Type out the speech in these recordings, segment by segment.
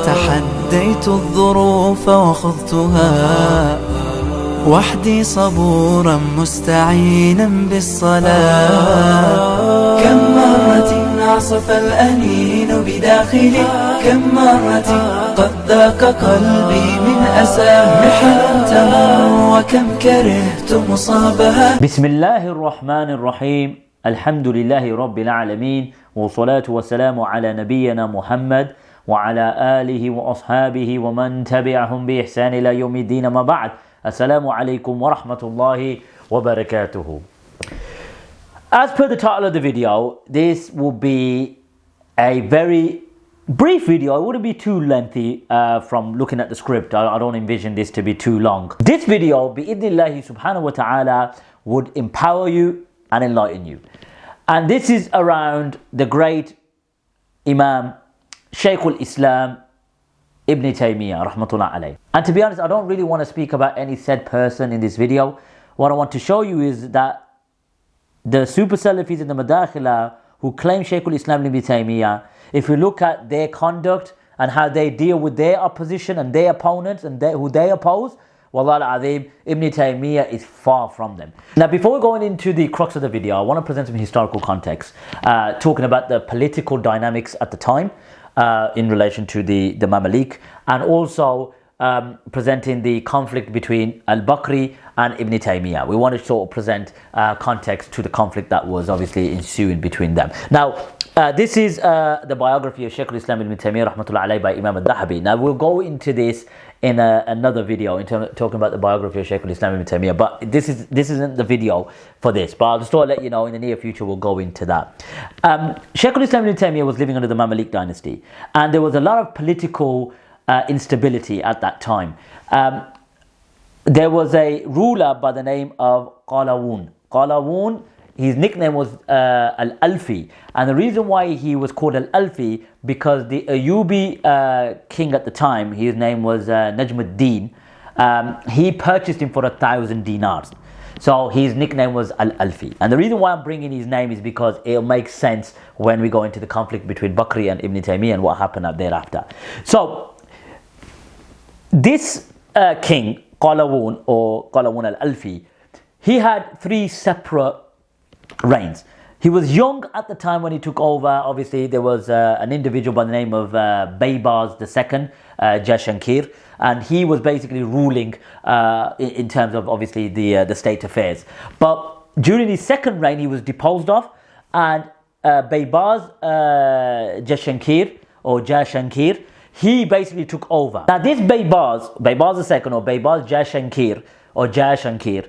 تحديت الظروف وخضتها وحدي صبورا مستعينا بالصلاة. كم مرة عصف الأنين بداخلي، كم مرة قد ذاق قلبي من أساه محن تمر، وكم كرهت مصابها. بسم الله الرحمن الرحيم. الحمد لله رب العالمين، والصلاة والسلام على نبينا محمد وعلى آله وأصحابه ومن تبعهم بإحسان إلى يوم الدين. ما بعد. Assalamu alaikum wa rahmatullahi wa barakatuhu. As per the title of the video, this will be a very brief video. It wouldn't be too lengthy from looking at the script. I don't envision this to be too long. This video, bi'idhnillahi subhanahu wa ta'ala, would empower you and enlighten you. And this is around the great Imam, Shaykh al-Islam, Ibn Taymiyaah, rahmatullah alayh. And to be honest, I don't really want to speak about any said person in this video. What I want to show you is that the Super Salafees and the Madaakhilah who claim Shaykh al-Islam Ibn Taymiyaah, if you look at their conduct and how they deal with their opposition and their opponents and who they oppose, Wallah al-Azim, Ibn Taymiyaah is far from them. Now, before going into the crux of the video, I want to present some historical context, talking about the political dynamics at the time, in relation to the Mamalik, and also presenting the conflict between Al-Bakri and Ibn Taymiyaah. We want to sort of present context to the conflict that was obviously ensuing between them. Now, this is the biography of Shaykh al-Islam Ibn Taymiyaah rahmatullah alayhi by Imam al-Dhahabi. Now, we'll go into this in another video in talking about the biography of Shaykh al-Islam Ibn Taymiyaah, but this isn't the video for this, but I'll just let you know in the near future we'll go into that. Shaykh al-Islam Ibn Taymiyaah was living under the Mamalik dynasty, and there was a lot of political instability at that time. There was a ruler by the name of Qalawun. Qalawun, his nickname was Al-Alfi, and the reason why he was called Al-Alfi, because the Ayyubi king at the time, his name was Najmuddin, he purchased him for 1,000 dinars. So his nickname was Al-Alfi. And the reason why I'm bringing his name is because it'll make sense when we go into the conflict between Bakri and Ibn Taymiyaah and what happened thereafter. So this king, Qalawun or Qalawun Al-Alfi, he had 3 separate reigns. He was young at the time when he took over. Obviously, there was an individual by the name of Baybars II, Jashankir, and he was basically ruling in terms of obviously the state affairs. But during his second reign, he was deposed of, and Baybars Jashankir or Jashankir, he basically took over. Now this Baybars II or Baybars Jashankir or Jashankir,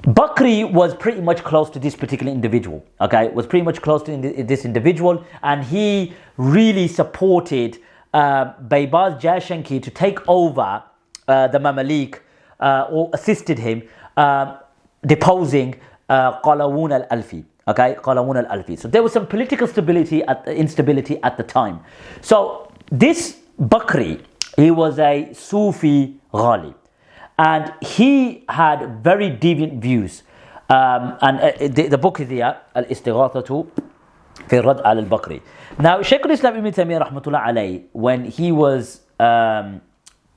Bakri was pretty much close to this particular individual, okay? Was pretty much close to this individual, and he really supported Baybars Jashankir to take over the Mamalik, or assisted him deposing Qalawun al-Alfi, okay? Qalawun al-Alfi. So there was some political instability at the time. So this Bakri, he was a Sufi Ghali, and he had very deviant views. The book is here, Al-Istighathatu fi Rad al-Bakri. Now, Shaykh al-Islam Ibn Taymiyaah rahmatullah alayhi, when he was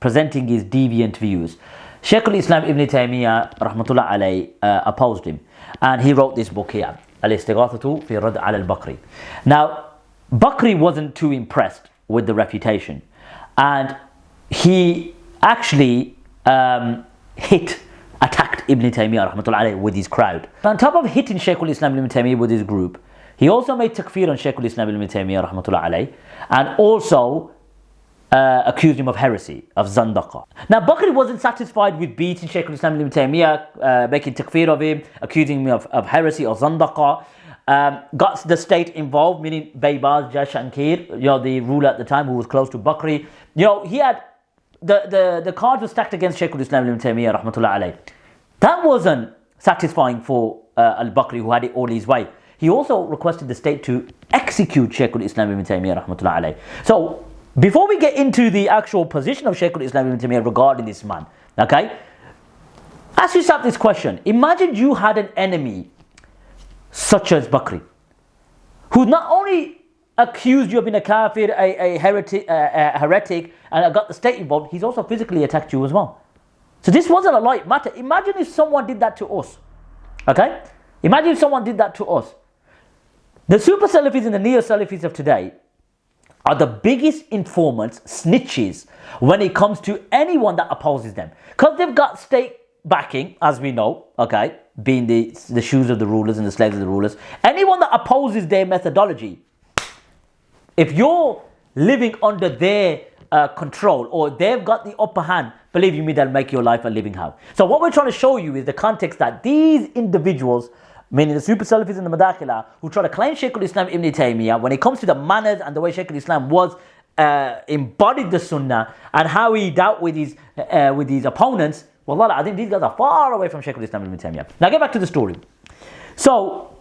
presenting his deviant views, Shaykh al-Islam Ibn Taymiyaah rahmatullah alayhi opposed him, and he wrote this book here, Al-Istighathatu fi Rad al-Bakri. Now, Bakri wasn't too impressed with the refutation, and he actually attacked Ibn Taymiyaah rahmatullah alayhi with his crowd. On top of hitting Shaykh al-Islam Ibn Taymiyaah with his group, he also made takfir on Shaykh al-Islam Ibn Taymiyaah rahmatullah alayhi, and also accused him of heresy, of zandaqa. Now Bakri wasn't satisfied with beating Shaykh al-Islam Ibn Taymiyaah, making takfir of him, accusing him of heresy or zandaqa. Got the state involved, meaning Baybars Jashankir, the ruler at the time who was close to Bakri. He had the cards were stacked against Shaykh al-Islam Ibn Taymiyaah rahmatullah alayh. That wasn't satisfying for Al-Bakri, who had it all his way. He also requested the state to execute Shaykh al-Islam Ibn Taymiyaah rahmatullah alayh. So before we get into the actual position of Shaykh al-Islam Ibn Taymiyaah regarding this man, okay, ask yourself this question. Imagine you had an enemy such as Bakri, who not only accused you of being a kafir, a heretic, and got the state involved, he's also physically attacked you as well. So this wasn't a light matter. Imagine if someone did that to us. Okay? Imagine if someone did that to us. The Super Salafees and the Neo Salafees of today are the biggest informants, snitches, when it comes to anyone that opposes them. Because they've got state backing, as we know, okay, being the shoes of the rulers and the slaves of the rulers. Anyone that opposes their methodology, if you're living under their control or they've got the upper hand, believe you me, they'll make your life a living hell. So what we're trying to show you is the context that these individuals, meaning the Super Salafees and the Madaakhilah, who try to claim Shaykh al-Islam Ibn Taymiyaah, when it comes to the manners and the way Shaykh al-Islam was embodied the Sunnah and how he dealt with his opponents, wallah, I think these guys are far away from Shaykh al-Islam Ibn Taymiyaah. Now get back to the story. So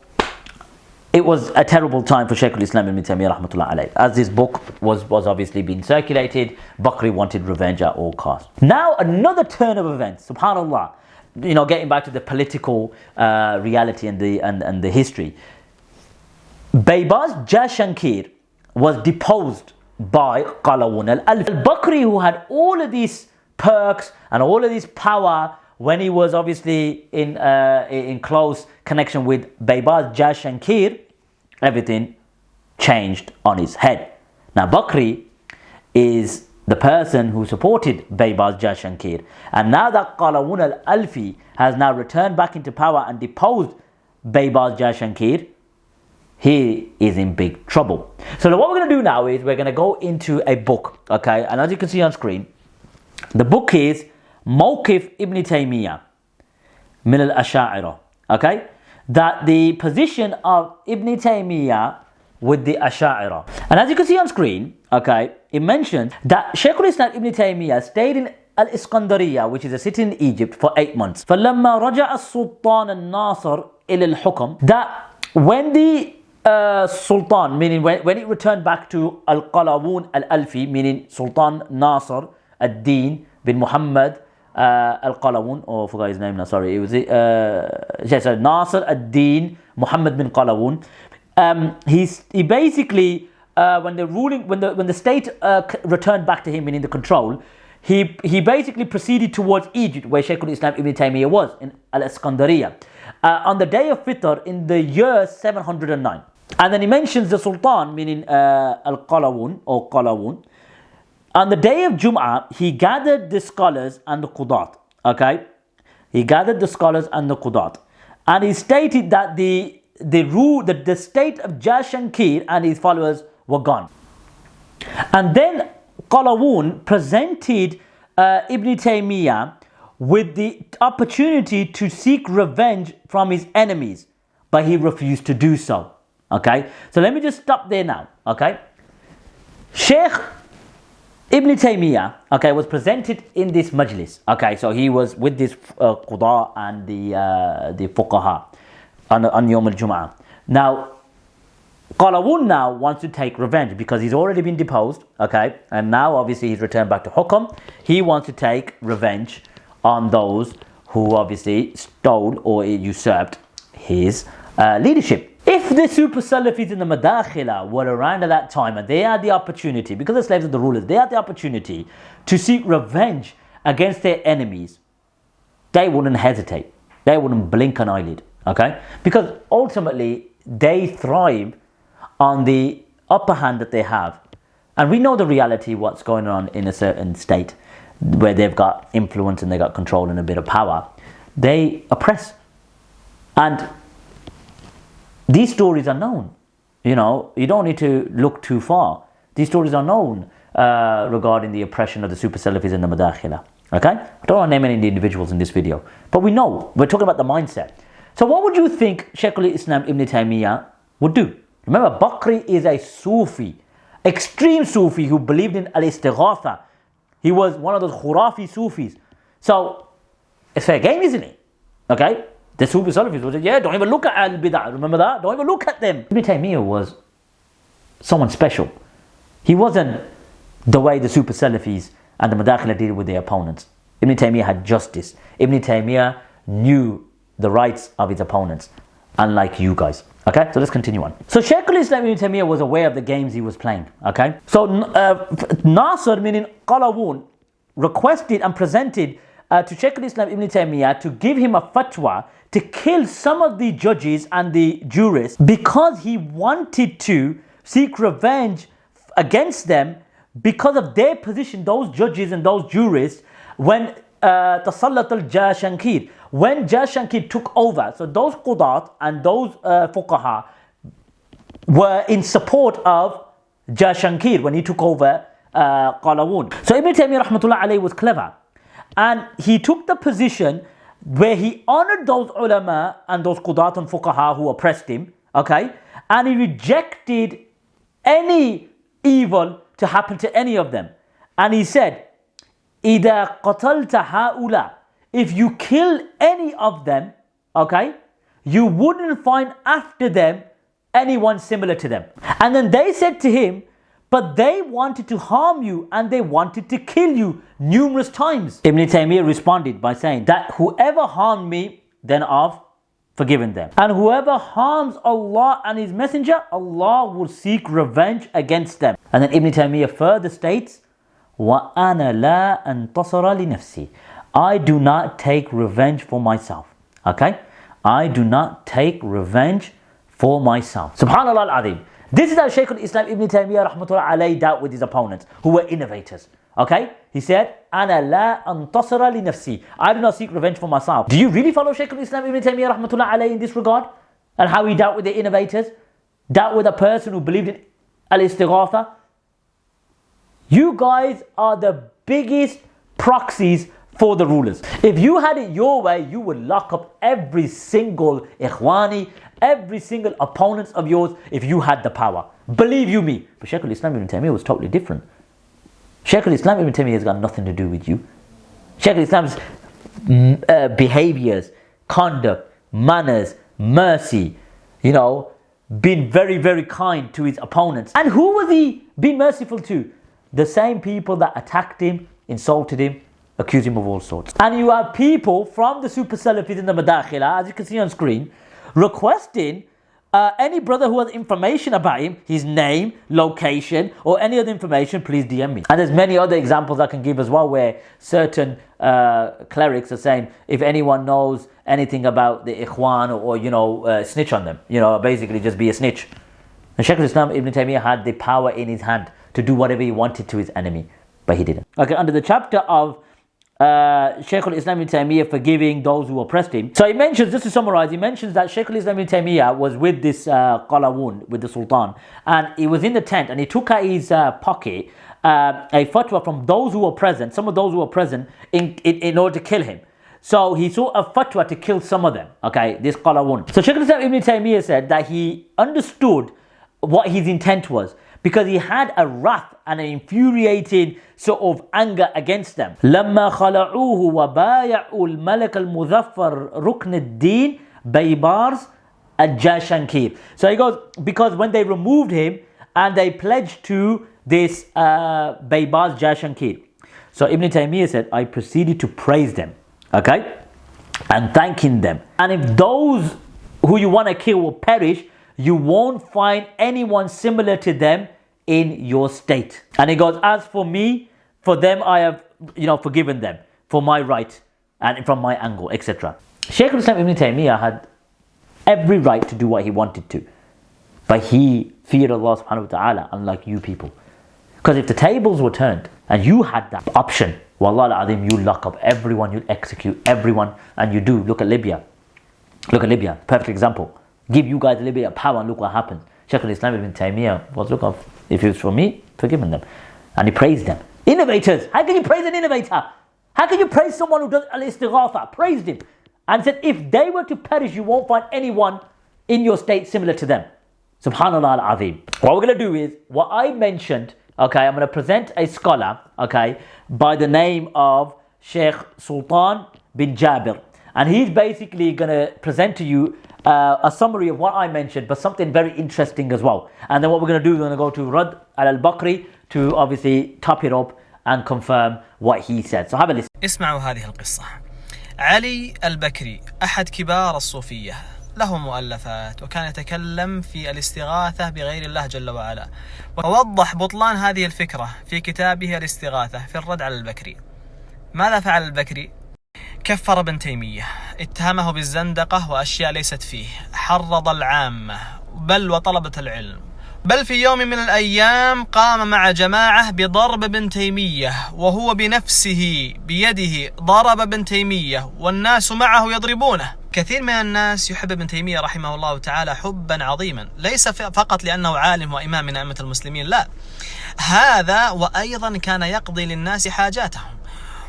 it was a terrible time for Shaykh al-Islam Ibn Taymiyaah rahmatullah alayh. As this book was obviously being circulated, Bakri wanted revenge at all costs. Now another turn of events, subhanallah, getting back to the political reality and the history. Baybaz Jashankir was deposed by Qalawun al-Bakri, who had all of these perks and all of this power when he was obviously in close connection with Baybaz Jashankir. Everything changed on his head. Now Bakri is the person who supported Baybaz Jashankir, and now that Qalawun al-Alfi has now returned back into power and deposed Baybaz Jashankir, he is in big trouble. So what we're going to do now is we're going to go into a book, okay, and as you can see on screen, the book is Mawqif Ibn Taymiyaah min al-Asha'ira, okay, that the position of Ibn Taymiyaah with the Asha'ira. And as you can see on screen, okay, it mentions that Shaykh al-Islam Ibn Taymiyyah stayed in Al-Iskandariya, which is a city in Egypt, for 8 months. فَلَمَّا رَجَعَ السُّلْطَانَ النَّاصِرِ إِلَى الْحُكْمِ, that when the Sultan, meaning when it returned back to Al-Qalawun al-Alfi, meaning Sultan Nasr ad-Din bin Muhammad Al-Qalawun, I forgot his name now, sorry, it was Nasr ad-Din Muhammad bin Qalawun. He basically, when the state returned back to him, meaning the control, he basically proceeded towards Egypt, where Shaykh al-Islam Ibn Taymiyyah was, in Al-Iskandariya, on the day of Fitr in the year 709. And then he mentions the Sultan, meaning Al-Qalawun or Qalawun. On the day of Jum'ah, he gathered the scholars and the Qudat. Okay, he gathered the scholars and the Qudat, and he stated that the state of Jashankir and his followers were gone. And then Qalawun presented Ibn Taymiyyah with the opportunity to seek revenge from his enemies, but he refused to do so. Okay, so let me just stop there now. Okay, Shaykh Ibn Taymiyyah, okay, was presented in this majlis. Okay, so he was with this Qudaa and the Fuqaha on Yawm al-Jum'ah. Now Qalawun now wants to take revenge because he's already been deposed, okay, and now obviously he's returned back to Hukam. He wants to take revenge on those who obviously stole or usurped his leadership. If the Super Salafees and the Madaakhilah were around at that time and they had the opportunity, because the slaves of the rulers, they had the opportunity to seek revenge against their enemies, they wouldn't hesitate. They wouldn't blink an eyelid, okay? Because ultimately they thrive on the upper hand that they have. And we know the reality, what's going on in a certain state where they've got influence and they've got control and a bit of power. They oppress. And these stories are known. You don't need to look too far. These stories are known regarding the oppression of the Super Salafees and the Madaakhilah. Okay? I don't want to name any of the individuals in this video, but we know. We're talking about the mindset. So what would you think Shaykh al-Islam Ibn Taymiyyah would do? Remember, Bakri is a Sufi, extreme Sufi who believed in al-Istighatha. He was one of those Khurafi Sufis. So it's fair game, isn't it? Okay? The Super Salafis would say, yeah, don't even look at al-Bid'ah. Remember that? Don't even look at them. Ibn Taymiyyah was someone special. He wasn't the way the Super Salafis and the Madaakhilah did with their opponents. Ibn Taymiyyah had justice. Ibn Taymiyyah knew the rights of his opponents, unlike you guys. Okay, so let's continue on. So Shaykh al-Islam Ibn Taymiyyah was aware of the games he was playing. Okay, so Nasr, meaning Qalawun, requested and presented to Shaykh al-Islam Ibn Taymiyyah to give him a fatwa to kill some of the judges and the jurists because he wanted to seek revenge against them because of their position, those judges and those jurists, when Tasallat al-Jashankir, when Jashankir took over. So those Qudat and those Fuqaha were in support of Jashankir when he took over Qalawun. So Ibn Taymiyyah rahmatullah alayhi was clever, and he took the position where he honored those ulama and those Qudat and Fuqaha who oppressed him, okay, and he rejected any evil to happen to any of them. And he said, إِذَا قَتَلْتَ هَؤُلَاء, if you kill any of them, okay, you wouldn't find after them anyone similar to them. And then they said to him, but they wanted to harm you and they wanted to kill you numerous times. Ibn Taymiyyah responded by saying that whoever harmed me, then I've forgiven them. And whoever harms Allah and His Messenger, Allah will seek revenge against them. And then Ibn Taymiyyah further states, وَأَنَا لَا أَنْتَصَرَ لِنَفْسِي, I do not take revenge for myself. Okay? I do not take revenge for myself. Subhanallah al-Azim. This is how Shaykh al-Islam Ibn Taymiyyah rahmatullah alayhi dealt with his opponents who were innovators. Okay? He said, أَنَا لَا أَنْتَصِرَ لِنَفْسِي, I do not seek revenge for myself. Do you really follow Shaykh al-Islam Ibn Taymiyyah rahmatullah alayhi in this regard? And how he dealt with the innovators? Dealt with a person who believed in al-istighatha? You guys are the biggest proxies for the rulers. If you had it your way, you would lock up every single ikhwani, every single opponent of yours if you had the power. Believe you me. But Shaykh al-Islam Ibn Taymiyyah was totally different. Shaykh al-Islam Ibn Taymiyyah has got nothing to do with you. Shaykh al-Islam's behaviors, conduct, manners, mercy, been very, very kind to his opponents. And who was he being merciful to? The same people that attacked him, insulted him, accused him of all sorts. And you have people from the Super Salafees in the Madaakhilah, as you can see on screen, requesting any brother who has information about him, his name, location, or any other information, please DM me. And there's many other examples I can give as well, where certain clerics are saying, if anyone knows anything about the Ikhwan, or snitch on them, basically just be a snitch. And Shaykh al-Islam Ibn Taymiyyah had the power in his hand to do whatever he wanted to his enemy, but he didn't. Okay, under the chapter of Shaykh al-Islam Ibn Taymiyyah forgiving those who oppressed him. So he mentions, just to summarize, he mentions that Shaykh al-Islam Ibn Taymiyyah was with this Qalawun, with the Sultan, and he was in the tent and he took out his pocket a fatwa from those who were present, some of those who were present, in order to kill him. So he saw a fatwa to kill some of them, okay, this Qalawun. So Shaykh al-Islam Ibn Taymiyyah said that he understood what his intent was, because he had a wrath and an infuriated sort of anger against them. لما خلعوه وبايعوا الملك المظفر ركن الدين بيبارس الجاشنكير. So he goes, because when they removed him and they pledged to this Baybars Jashankir. So Ibn Taymiyyah said, I proceeded to praise them, okay, and thanking them. And if those who you want to kill will perish, you won't find anyone similar to them in your state. And he goes, as for me, for them I have forgiven them for my right and from my angle, etc. Shaykh al-Islam Ibn Taymiyyah had every right to do what he wanted to, but he feared Allah subhanahu wa ta'ala, unlike you people. Because if the tables were turned and you had that option, wallah al-azim, you lock up everyone, you execute everyone, and you do. Look at Libya, perfect example. Give you guys a little bit of power and look what happens. Shaykh al-Islam Ibn Taymiyyah was, look, if it was for me, forgiven them. And he praised them. Innovators, how can you praise an innovator? How can you praise someone who does al-istighatha? Praised him. And said, if they were to perish, you won't find anyone in your state similar to them. Subhanallah al-Azim. What we're going to do is, what I mentioned, okay, I'm going to present a scholar, okay, by the name of Sheikh Sultan bin Jabir. And he's basically going to present to you a summary of what I mentioned, but something very interesting as well. And then what we're going to do is we're going to go to Rad al-Bakri to obviously top it up and confirm what he said. So have a listen. اسمعوا هذه القصة. علي البكري أحد كبار الصوفية، له مؤلفات، وكان يتكلم في الاستغاثة بغير الله جل وعلا، ووضح بطلان هذه الفكرة في كتابه الاستغاثة في الرد على البكري. ماذا فعل البكري؟ كفر ابن تيمية، اتهمه بالزندقة وأشياء ليست فيه، حرض العامة بل وطلبة العلم، بل في يوم من الأيام قام مع جماعة بضرب ابن تيمية، وهو بنفسه بيده ضرب ابن تيمية والناس معه يضربونه. كثير من الناس يحب ابن تيمية رحمه الله تعالى حبا عظيما، ليس فقط لأنه عالم وإمام من أئمة المسلمين، لا، هذا وأيضا كان يقضي للناس حاجاتهم،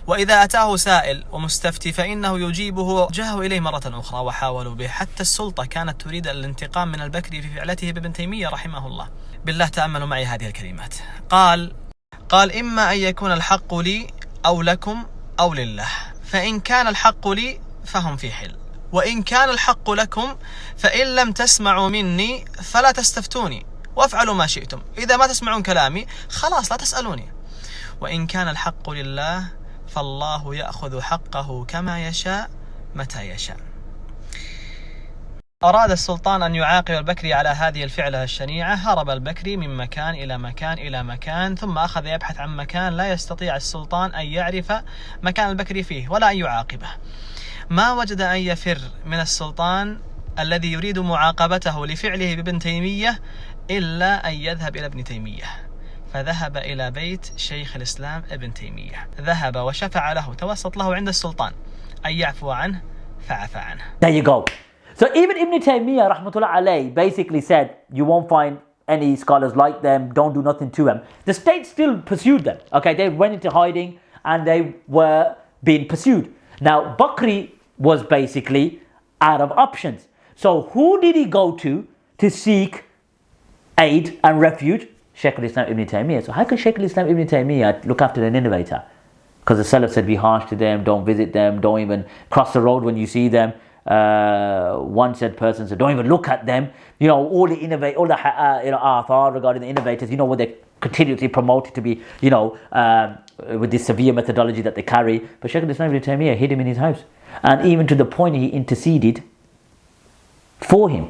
وإذا أتاه سائل ومستفتي فإنه يجيبه. جاءوا إليه مرة أخرى وحاولوا به، حتى السلطة كانت تريد الانتقام من البكري في فعلته بابن تيمية رحمه الله. بالله تأملوا معي هذه الكلمات. قال إما أن يكون الحق لي أو لكم أو لله، فإن كان الحق لي فهم في حل، وإن كان الحق لكم فإن لم تسمعوا مني فلا تستفتوني وافعلوا ما شئتم، إذا ما تسمعون كلامي خلاص لا تسألوني، وإن كان الحق لله فالله يأخذ حقه كما يشاء متى يشاء. أراد السلطان أن يعاقب البكري على هذه الفعلة الشنيعة، هرب البكري من مكان إلى مكان إلى مكان، ثم أخذ يبحث عن مكان لا يستطيع السلطان أن يعرف مكان البكري فيه ولا أن يعاقبه. ما وجد أن يفر من السلطان الذي يريد معاقبته لفعله بابن تيمية إلا أن يذهب إلى ابن تيمية، فذهب إلى بيت شيخ الإسلام ابن تيمية، ذهب وشفع له، توسط له عند السلطان أن يعفو عنه فعفى عنه. There you go. So even Ibn Taymiyaah rahmatullah alayhi basically said you won't find any scholars like them, don't do nothing to them. The state still pursued them. Okay, they went into hiding and they were being pursued. Now Bakri was basically out of options. So who did he go to seek aid and refuge? Shaykh al-Islam Ibn Taymiyyah. So how can Shaykh al-Islam Ibn Taymiyyah look after an innovator? Because the Salaf said be harsh to them, don't visit them, don't even cross the road when you see them. One said person said don't even look at them. You know, all the athar regarding the innovators, you know what they continuously promoted to be, you know, with this severe methodology that they carry. But Shaykh al-Islam Ibn Taymiyyah hid him in his house, and even to the point he interceded for him.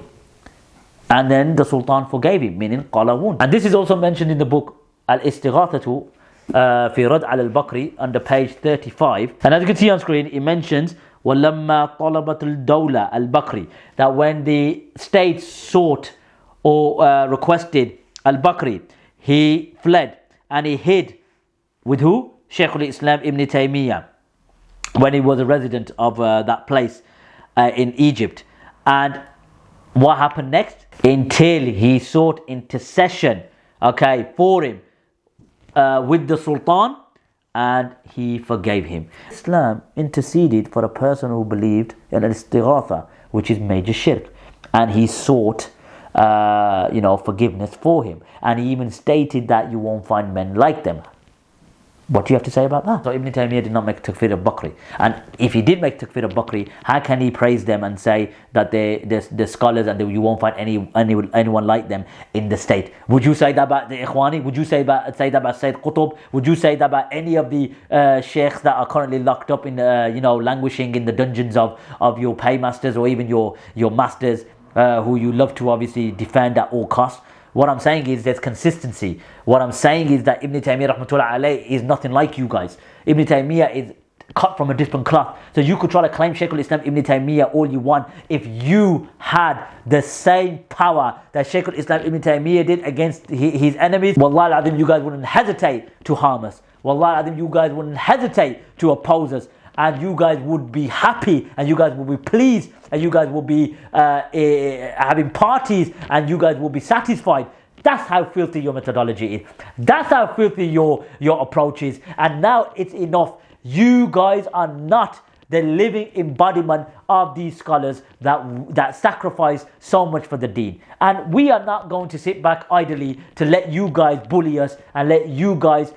And then the Sultan forgave him, meaning qalawun. And this is also mentioned in the book Al-Istighathatu fi Rad al-Bakri under page 35. And as you can see on screen, it mentions وَلَمَّا طَلَبَتِ الدَّوْلَةِ al-Bakri, that when the state sought or requested al-Bakri, he fled and he hid with who? Shaykh al-Islam Ibn Taymiyyah, when he was a resident of that place in Egypt. And what happened next? Until he sought intercession, okay, for him with the Sultan, and he forgave him. Islam interceded for a person who believed in al-istighatha, which is major shirk, and he sought forgiveness for him, and he even stated that you won't find men like them. What do you have to say about that? So Ibn Taymiyyah did not make takfir of Bakri. And if he did make takfir of Bakri, how can he praise them and say that they're scholars and you won't find anyone like them in the state? Would you say that about the Ikhwani? Would you say that about Sayyid Qutb? Would you say that about any of the sheikhs that are currently locked up in, languishing in the dungeons of your paymasters or even your masters who you love to obviously defend at all costs? What I'm saying is there's consistency. What I'm saying is that Ibn Taymiyyah rahmatullah alayhi is nothing like you guys. Ibn Taymiyyah is cut from a different cloth. So you could try to claim Shaykh al-Islam Ibn Taymiyyah all you want. If you had the same power that Shaykh al-Islam Ibn Taymiyyah did against his enemies, wallahi al-azim, you guys wouldn't hesitate to harm us. Wallahi al-azim, you guys wouldn't hesitate to oppose us. And you guys would be happy, and you guys would be pleased, and you guys would be having parties, and you guys will be satisfied. That's how filthy your methodology is. That's how filthy your approach is. And now it's enough. You guys are not the living embodiment of these scholars that sacrifice so much for the deen. And we are not going to sit back idly to let you guys bully us and let you guys,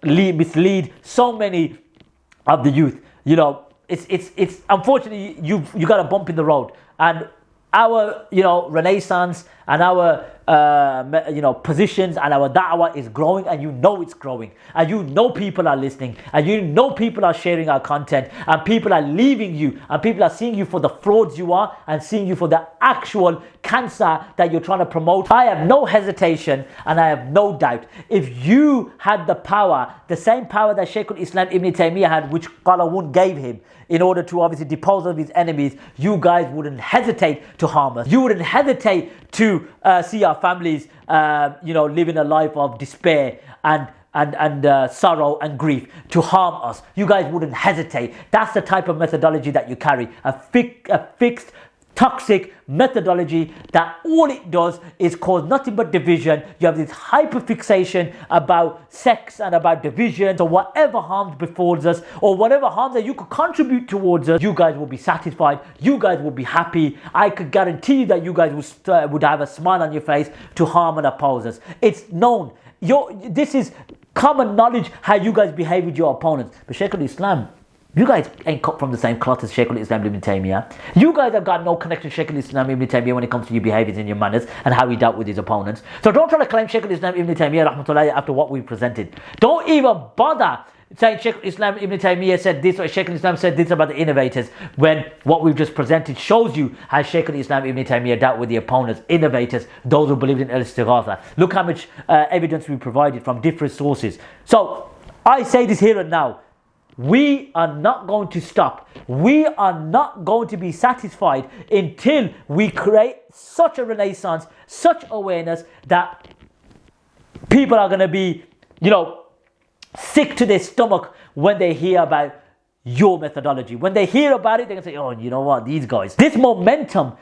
mislead so many of the youth. It's unfortunately you got a bump in the road, and our renaissance and our positions, and our da'wah is growing, and you know it's growing, and you know people are listening, and you know people are sharing our content, and people are leaving you, and people are seeing you for the frauds you are and seeing you for the actual cancer that you're trying to promote. I have no hesitation and I have no doubt, if you had the power, the same power that Shaykh al-Islam Ibn Taymiyaah had, which Qalawun gave him in order to obviously depose of his enemies, you guys wouldn't hesitate to harm us. You wouldn't hesitate to see our families living a life of despair and sorrow and grief, to harm us. You guys wouldn't hesitate. That's the type of methodology that you carry, a fixed toxic methodology that all it does is cause nothing but division. You have this hyperfixation about sex and about division. So whatever harm befalls us, or whatever harm that you could contribute towards us, you guys will be satisfied, you guys will be happy. I could guarantee you that you guys would have a smile on your face to harm and oppose us. It's known. This is common knowledge how you guys behave with your opponents. But Shaykh al-Islam, you guys ain't cut from the same cloth as Shaykh al-Islam Ibn Taymiyaah. You guys have got no connection to Shaykh al-Islam Ibn Taymiyaah when it comes to your behaviours and your manners and how he dealt with his opponents. So don't try to claim Shaykh al-Islam Ibn Taymiyaah rahmatullahi after what we presented. Don't even bother saying Shaykh al-Islam Ibn Taymiyaah said this or Shaykh al-Islam said this about the innovators, when what we've just presented shows you how Shaykh al-Islam Ibn Taymiyaah dealt with the opponents, innovators, those who believed in al-istighatha. Look how much evidence we provided from different sources. So I say this here and now, we are not going to stop. We are not going to be satisfied until we create such a renaissance, such awareness that people are going to be, sick to their stomach when they hear about your methodology. When they hear about it, they're going to say, oh, you know what, these guys. This momentum,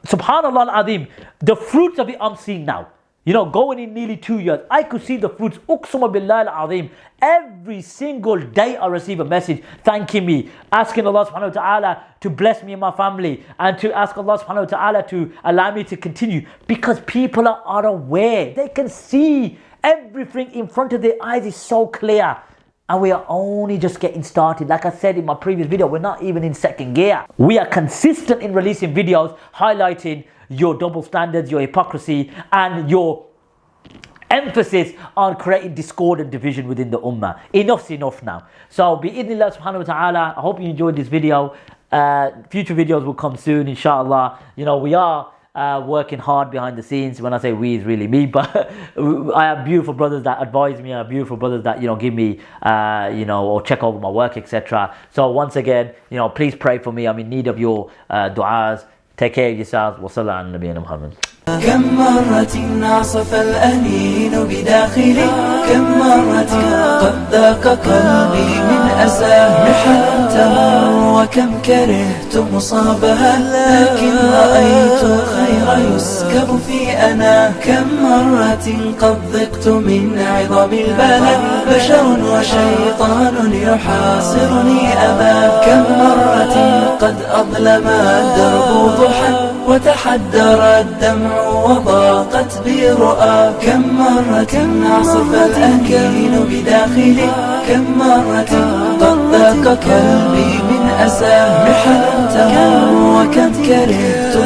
subhanallah al-azim, the fruits of it I'm seeing now. Going in nearly 2 years, I could see the fruits. Uqsuma billah al-azim. Every single day I receive a message thanking me, asking Allah subhanahu wa ta'ala to bless me and my family, and to ask Allah subhanahu wa ta'ala to allow me to continue. Because people are aware. They can see everything in front of their eyes is so clear. And we are only just getting started. Like I said in my previous video, we're not even in second gear. We are consistent in releasing videos highlighting your double standards, your hypocrisy, and your emphasis on creating discord and division within the ummah. Enough's enough now. So, bi-idhnillah subhanahu wa ta'ala, I hope you enjoyed this video. Future videos will come soon, inshallah. We are working hard behind the scenes. When I say we, it's really me, but I have beautiful brothers that advise me. I have beautiful brothers that give me or check over my work, etc. So once again, please pray for me. I'm in need of your du'as. Take care of yourselves. Wa sallallahu ala nabiyyina Muhammad. كم مرة عصف الأنين بداخلي، كم مرة قد ذاق قلبي من أساه محن تمر، وكم كرهت مصابها لكن رأيت الخير يسكب في أنا. كم مرة قد ضقت من عظم البلاء، بشر وشيطان يحاصرني أبا. كم مرة قد أظلم الدرب ضحى وتحدر الدمع وضاقت بي رؤى. كم مرة عصف الأنين بداخلي، كم مرة قد ذاق قلبي من أساه محن تمر، وكم كرهت